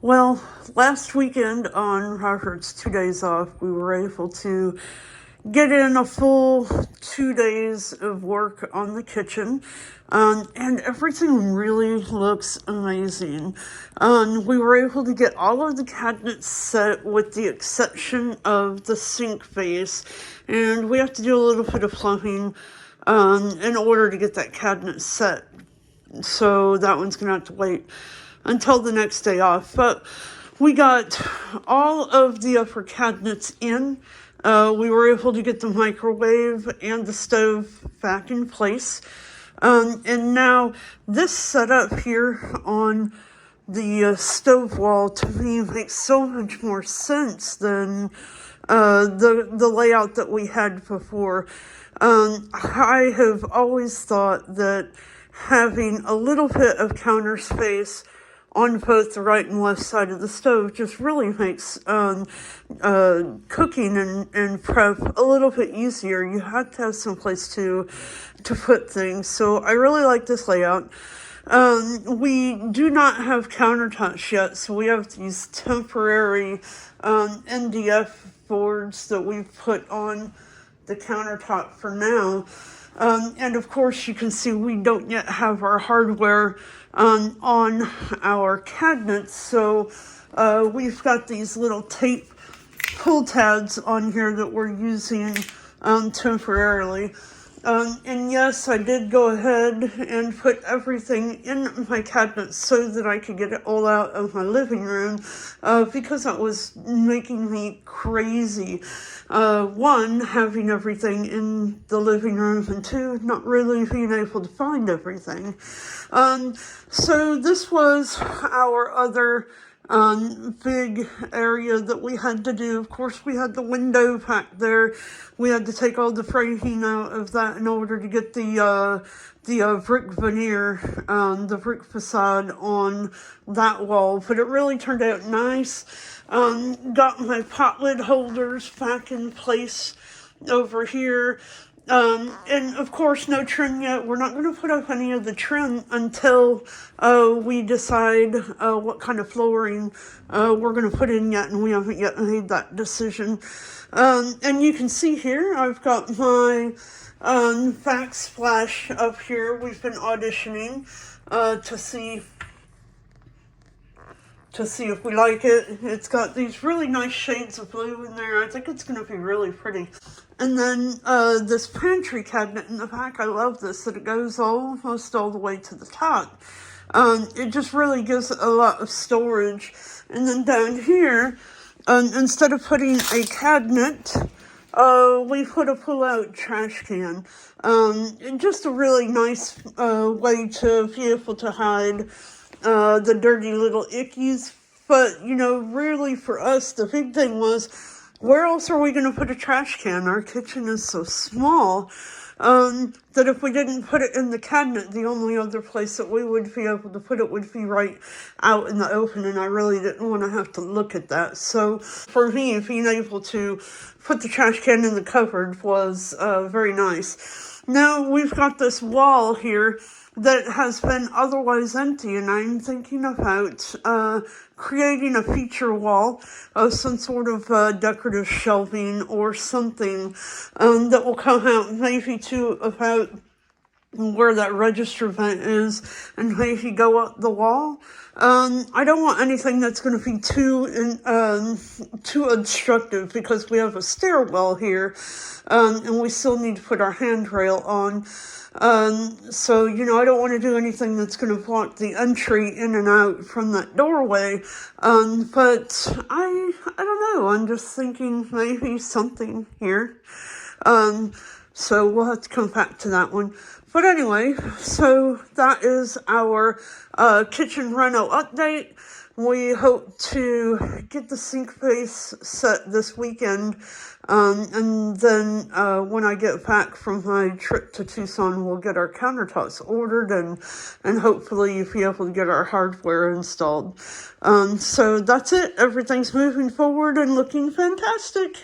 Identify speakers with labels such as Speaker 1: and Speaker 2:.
Speaker 1: Well, last weekend on Robert's 2 days off, we were able to get in a full 2 days of work on the kitchen. And everything really looks amazing. We were able to get all of the cabinets set with the exception of the sink base. And we have to do a little bit of plumbing in order to get that cabinet set. So that one's going to have to wait until the next day off. But we got all of the upper cabinets in. We were able to get the microwave and the stove back in place. And now this setup here on the stove wall to me makes so much more sense than the layout that we had before. I have always thought that having a little bit of counter space on both the right and left side of the stove just really makes cooking and prep a little bit easier. You have to have some place to put things. So I really like this layout. We do not have countertops yet, so we have these temporary NDF boards that we've put on the countertop for now. And of course, you can see we don't yet have our hardware on our cabinets. So we've got these little tape pull tabs on here that we're using temporarily. And yes, I did go ahead and put everything in my cabinets so that I could get it all out of my living room because that was making me crazy. One, having everything in the living room, and two, not really being able to find everything. So this was our other big area that we had to do. Of course, we had the window back there. We had to take all the framing out of that in order to get the brick veneer, the brick facade on that wall. But it really turned out nice. Got my pot lid holders back in place over here. And of course, no trim yet. We're not going to put up any of the trim until we decide what kind of flooring we're going to put in yet, and we haven't yet made that decision. And you can see here, I've got my backsplash up here. We've been auditioning to see if we like it. It's got these really nice shades of blue in there. I think it's going to be really pretty. And then this pantry cabinet in the back, I love this, that it goes almost all the way to the top. It just really gives a lot of storage. And then down here, instead of putting a cabinet, we put a pull-out trash can. Just a really nice way to be able to hide the dirty little ickies. But, you know, really for us, the big thing was, where else are we going to put a trash can? Our kitchen is so small that if we didn't put it in the cabinet, the only other place that we would be able to put it would be right out in the open, and I really didn't want to have to look at that. So for me, being able to put the trash can in the cupboard was very nice. Now we've got this wall here that has been otherwise empty, and I'm thinking about creating a feature wall of some sort of decorative shelving or something that will come out maybe to about where that register vent is and maybe go up the wall. I don't want anything that's going to be too obstructive because we have a stairwell here, and we still need to put our handrail on. So, you know, I don't want to do anything that's going to block the entry in and out from that doorway. But I don't know. I'm just thinking maybe something here. So we'll have to come back to that one. But anyway, so that is our kitchen reno update. We hope to get the sink base set this weekend. And then when I get back from my trip to Tucson, we'll get our countertops ordered and hopefully be able to get our hardware installed. So that's it. Everything's moving forward and looking fantastic.